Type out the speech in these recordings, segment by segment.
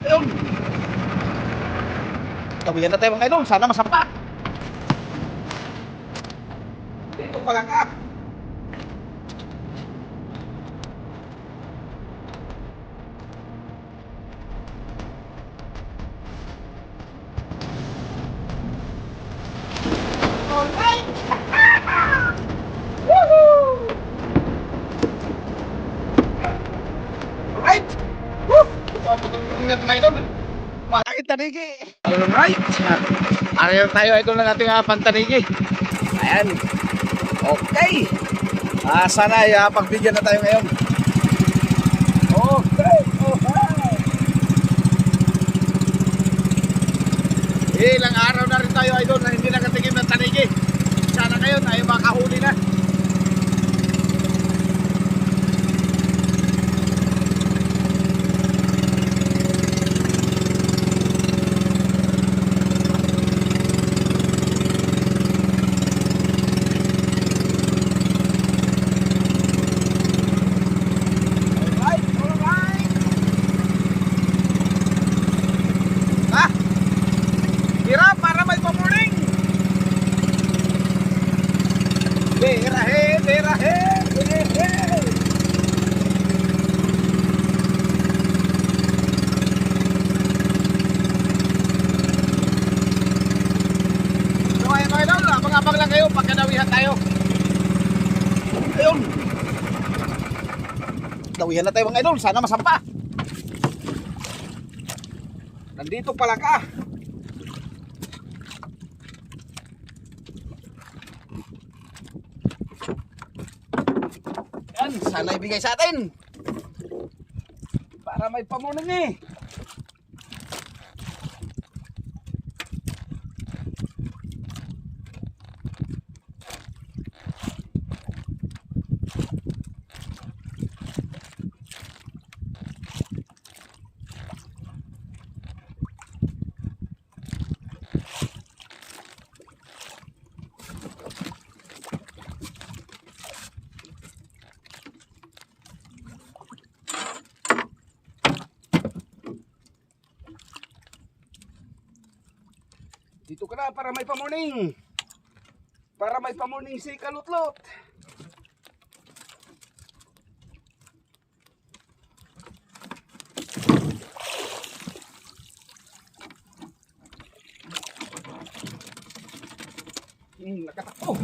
Ayun. Tawihan na tayo mga idol. Sana masampa. Dito pala ka. Alright! Woohoo! Alright! Woo! Ingat mga idol. Makakit tanigi. Alright! Ariel tayo idol na natin pantanigi. Ayan. Okay. Sana ay pagbigyan na tayo ngayon. Okay. Okay. Ilang araw na rin tayo idol na hindi nakatingin ng tanigi. Sana ngayon ay makahuli na. Abang lang kayo, pagkadawihan tayo. Ayun. Dawihan na tayo mga idol, sana masampa. Nandito pala ka. Yan, sana ibigay sa atin. Para may pamunan eh. Dito ka na para may pamorning. Para may pamorning si Kalutlot. Nakatakbo.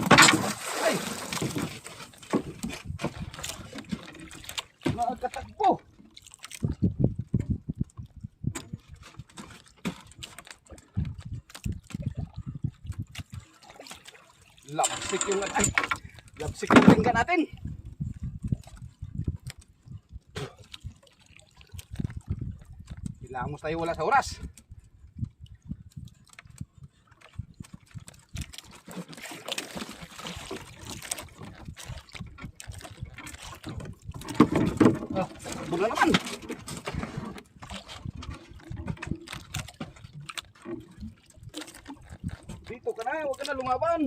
Ay! Nakatakbo. Lapsik yung lapsik yung tingga natin. Hilamos tayo wala sa oras. Buga naman. Dito ka na, huwag ka na lumaban.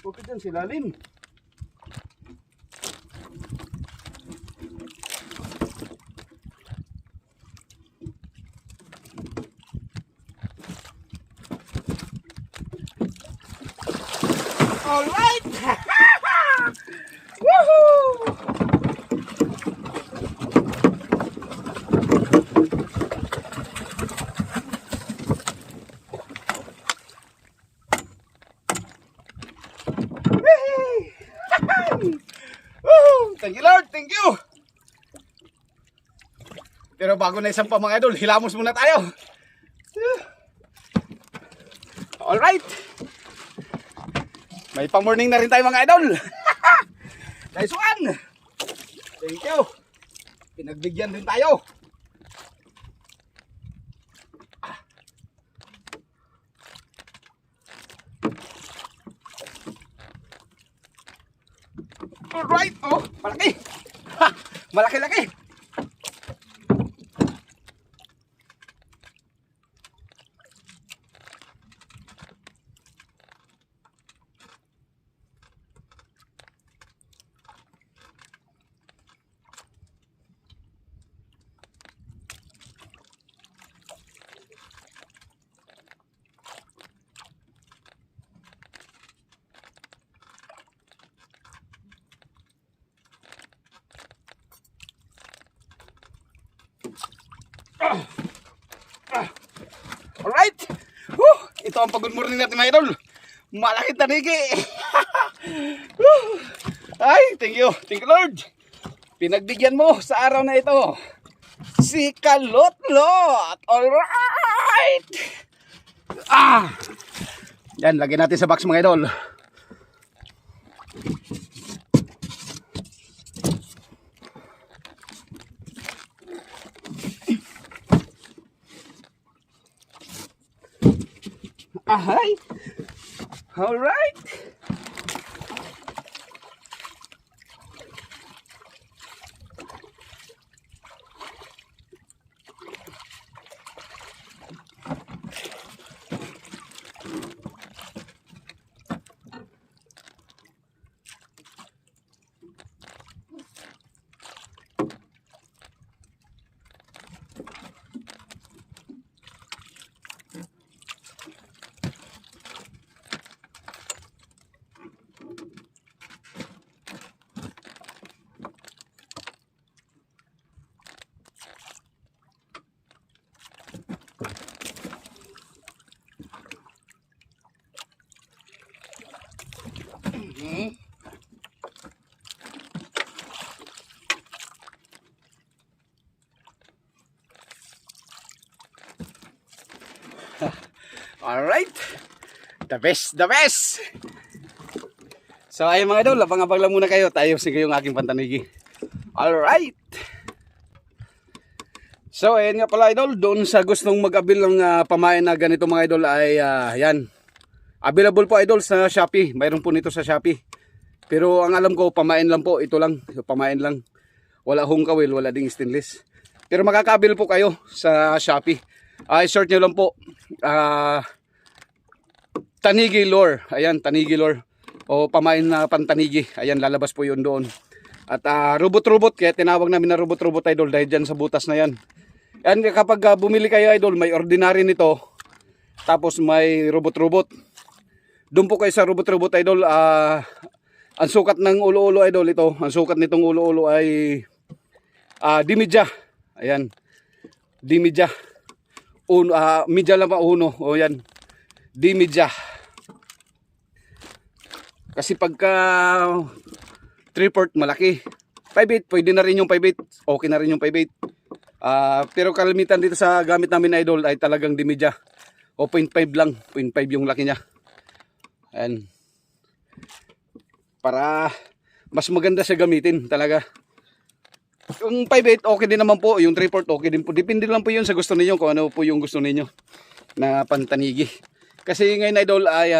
Huwag ka dyan silalim. Alright! Woohoo! Thank you Lord, thank you. Pero bago na isang pa mga idol, hilamos muna tayo. Alright. May pa-morning na rin tayo mga idol. Nice one. Thank you. Pinagbigyan din tayo. Alright, oh, malaki. Ha, malaki-laki. Alright. Woo! Ito ang pag-good morning natin mga idol. Malaki tanigi. Ay, thank you. Thank you Lord. Pinagbigyan mo sa araw na ito. Si Kalot-lot. Alright. Yan, lagyan natin sa box mga idol. Ahay. Alright. Alright. The best, the best. So ayun mga idol, abang-abang lang muna kayo. Tayo sige yung aking pantanigi. Alright. So ayun nga pala idol, doon sa gustong mag-abil ng pamain na ganito mga idol ay yan. Available po idol sa Shopee. Mayroon po nito sa Shopee. Pero ang alam ko, pamain lang po. Ito lang, pamain lang. Wala hong kawil, wala ding stainless. Pero makakabil po kayo sa Shopee. I-search nyo lang po. Tanigi lure. Ayan, tanigi lure. O pamain na pantanigi. Ayan, lalabas po yun doon. At robot-robot. Kaya tinawag namin na robot-robot idol dahil dyan sa butas na yan. Yan, kapag bumili kayo idol, may ordinary nito. Tapos may robot-robot. Doon po kayo sa robot-robot idol. Ang sukat ng ulo-ulo idol ito. Ang sukat nitong ulo-ulo ay dimidya. Ayan. Dimidya. Midya lang pa uno. O yan. Dimidya. Kasi pagka 3/4 malaki. 5/8 pwede na rin yung 5/8. Okay na rin yung 5/8. Pero kalimitan dito sa gamit namin idol ay talagang dimidya. O 0.5 lang. 0.5 yung laki niya. Ayan. Para mas maganda siya gamitin talaga. Yung 5/8 okay din naman po. Yung 3/4 okay din po. Depende lang po yun sa gusto ninyo. Kung ano po yung gusto ninyo na pantanigi. Kasi ngayon idol ay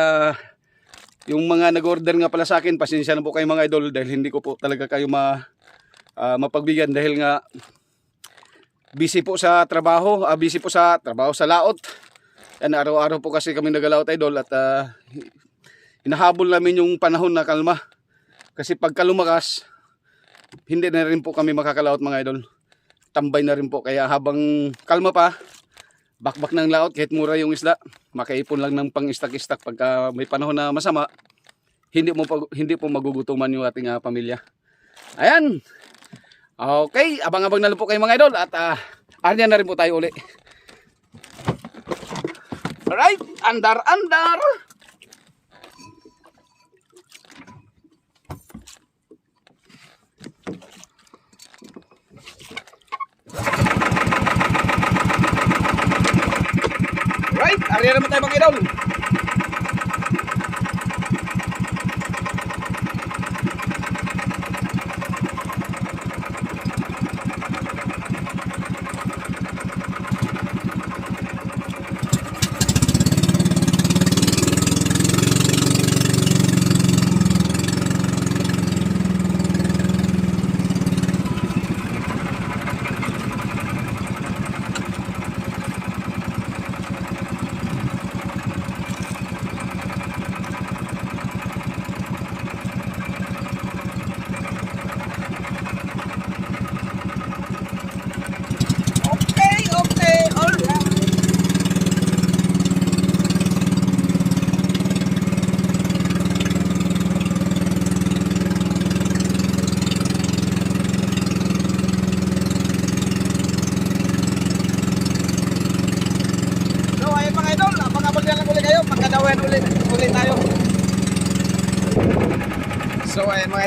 yung mga nag-order nga pala sa akin, pasensya na po kayo mga idol dahil hindi ko po talaga kayo mapagbigyan dahil nga busy po sa trabaho, sa laot. Yan, araw-araw po kasi kami nagalaot idol at hinahabol namin yung panahon na kalma. Kasi pagka lumakas, hindi na rin po kami makakalaot mga idol. Tambay na rin po, kaya habang kalma pa, bakbak ng laot kahit mura yung isda, makaipon lang ng pang-istak-istak pagka may panahon na masama, hindi po magugutuman yung ating pamilya. Ayan. Okay, abang-abang na lang po kayo mga idol at aryan na rin po tayo uli. Alright, andar. Right, aryan naman tayo mga idol.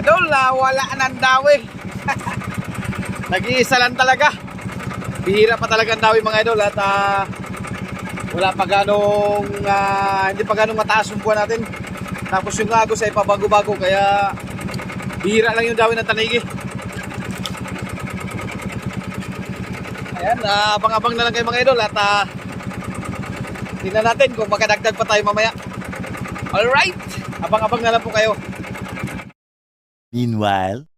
idol, wala nang dawi. Nag-iisa lang talaga. Bihira pa talaga ang dawi mga idol at wala pa ganong hindi pa ganong mataas yung buwan natin. Tapos yung agos ay pabago-bago kaya bihira lang yung dawi ng tanigi. Ayan, abang-abang na lang kayo mga idol at tingnan natin kung makadagdag pa tayo mamaya. Alright, abang-abang na lang po kayo. Meanwhile,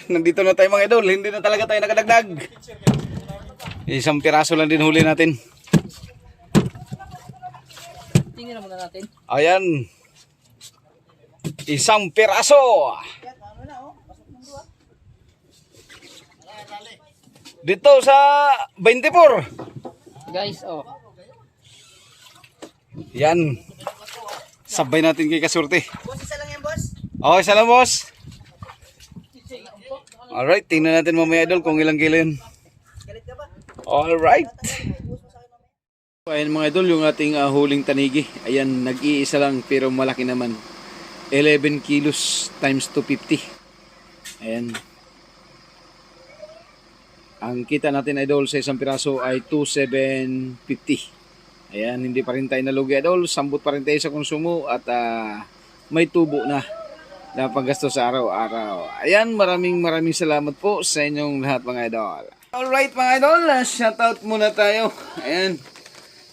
Nandito na tayo mga idol, hindi na talaga tayo nakadagdag. Isang piraso lang din huli natin. Tingnan muna natin. Ayan. Isang piraso. Dito sa 24. Guys, oh. Yan. Sabay natin kay Kasurte. Boss, isa lang yan, boss. Okay, salam boss. Alright, tingnan natin mamaya idol kung ilang kilo yun. Alright. Ayan mga idol, yung ating huling tanigi. Ayan, nag-iisa lang pero malaki naman. 11 kilos times 250. Ayan. Ang kita natin idol sa isang piraso ay 2,750. Ayan, hindi pa rin tayo nalugi idol. Sambot pa rin tayo sa konsumo at may tubo na panggasto sa araw-araw. Ayan, maraming salamat po sa inyong lahat mga idol. Alright mga idol, shoutout muna tayo. Ayan.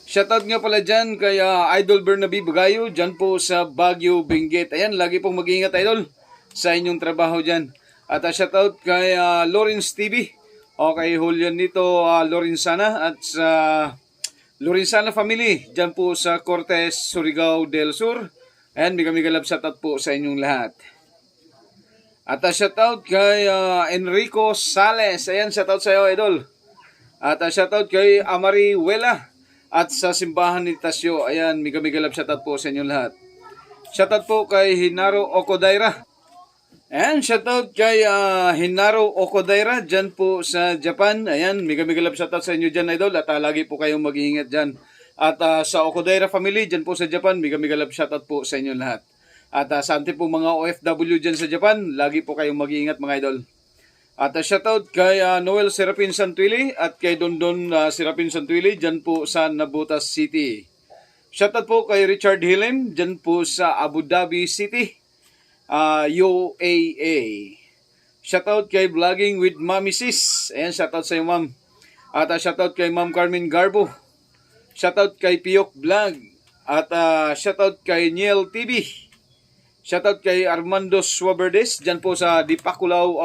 Shoutout nga pala dyan kay Idol Bernabe Bagayo, dyan po sa Baguio, Benguet. Ayan, lagi pong mag-iingat idol sa inyong trabaho dyan. At shoutout kay Lawrence TV, o kay Julian nito Lorenzana at sa Lorenzana family, dyan po sa Cortez, Surigao del Sur. Ayan, mega love shoutout po sa inyong lahat. At shoutout kay Enrico Sales. Ayan, shoutout sa iyo, idol. At shoutout kay Amari Wela at sa simbahan ni Tasyo. Ayan, mega love shoutout po sa inyong lahat. Shoutout po kay Hinaro Okodaira. Ayan, shoutout kay Hinaro Okodaira dyan po sa Japan. Ayan, mega love shoutout sa inyo dyan, idol. At lagi po kayong mag-iingat dyan. At sa Okodaira family dyan po sa Japan, mega love shoutout po sa inyo lahat. At sa ating po mga OFW dyan sa Japan, lagi po kayong mag-iingat mga idol. At shoutout kay Noel Serapin Santuili at kay Dondon Serapin Santuili dyan po sa Nabotas City. Shoutout po kay Richard Hilem dyan po sa Abu Dhabi City, UAA. Shoutout kay Vlogging with Mami Sis. Ayan, shoutout sa iyo ma'am. At shoutout kay Ma'am Carmen Garbo. Shoutout kay Piyok Vlog. At shoutout kay Niel TV. Shoutout kay Armando Suaberdes dyan po sa Dipakulaw,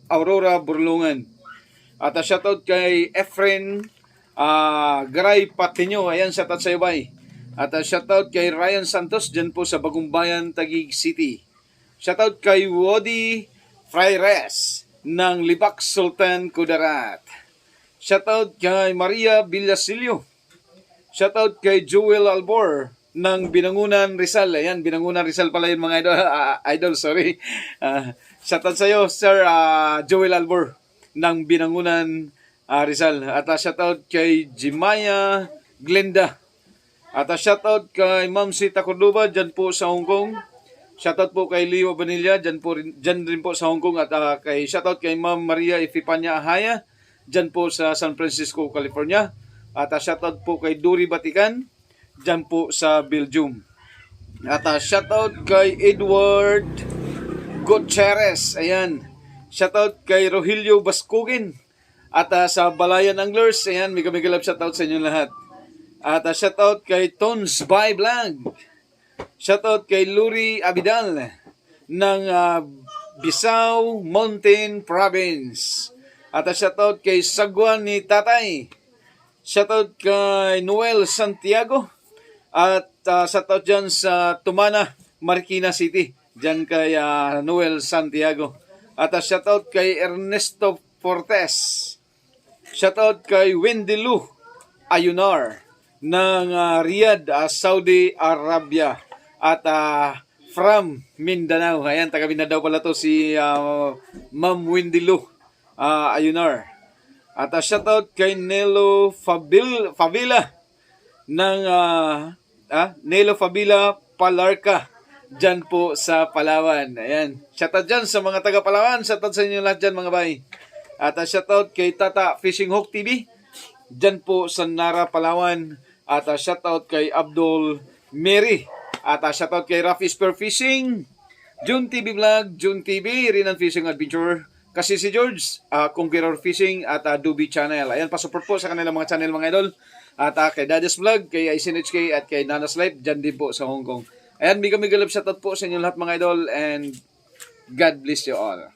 Aurora, Burlungan. At shoutout kay Efren Garay Patinyo. Ayan, shoutout sa iyo bay. At shoutout kay Ryan Santos dyan po sa Bagumbayan, Taguig City. Shoutout kay Wody Fraires ng Libak Sultan, Kudarat. Shoutout kay Maria Villasilio. Shoutout kay Joel Albor ng Binangunan, Rizal. Ayan, Binangunan, Rizal pala yun mga idol. Idol, sorry. Shoutout sa iyo, Sir Joel Albor ng Binangunan, Rizal. At shoutout kay Jimaya Glenda. At shoutout kay Ma'am Sita Cordoba dyan po sa Hong Kong. Shoutout po kay Leo Vanilla dyan rin po sa Hong Kong. At kay shoutout kay Ma'am Maria Ifipanya Ahaya dyan po sa San Francisco, California. At shoutout po kay Duri Batikan dyan po sa Belgium. At shoutout kay Edward Gutierrez. Ayan. Shoutout kay Rogelio Bascugin. At sa Balayan Anglers. Ayan, mega love shoutout sa inyo lahat. At shoutout kay Tons by Blanc. Shoutout kay Luri Abidal ng Bisao Mountain Province. At shoutout kay Sagwan ni Tatay. Shoutout kay Noel Santiago. At shoutout dyan sa Tumana, Marikina City. Dyan kay Noel Santiago. At shoutout kay Ernesto Fortes. Shoutout kay Wendy Lu Ayunar ng Riyadh, Saudi Arabia. At from Mindanao. Ayan, taga Mindanao pala to si Ma'am Wendy Lu Ayunar. At shoutout kay Nelo Favila ng Nelo Favila Palarca dyan po sa Palawan. Ayan. Shoutout dyan sa mga taga Palawan. Shoutout sa inyo lahat dyan mga bay. At shoutout kay Tata Fishing Hook TV. Dyan po sa Nara, Palawan. At shoutout kay Abdul Mary. At shoutout kay Rafi Spear Fishing. June TV Vlog, June TV, Rinan Fishing Adventure. Kasi si George, Conqueror Fishing at Duby Channel. Ayan, pasupport po sa kanilang mga channel mga idol. At kay Daddy's Vlog, kay ICNHK at kay Nana's Life, dyan din po sa Hong Kong. Ayan, mega love shoutout po sa inyo lahat mga idol and God bless you all.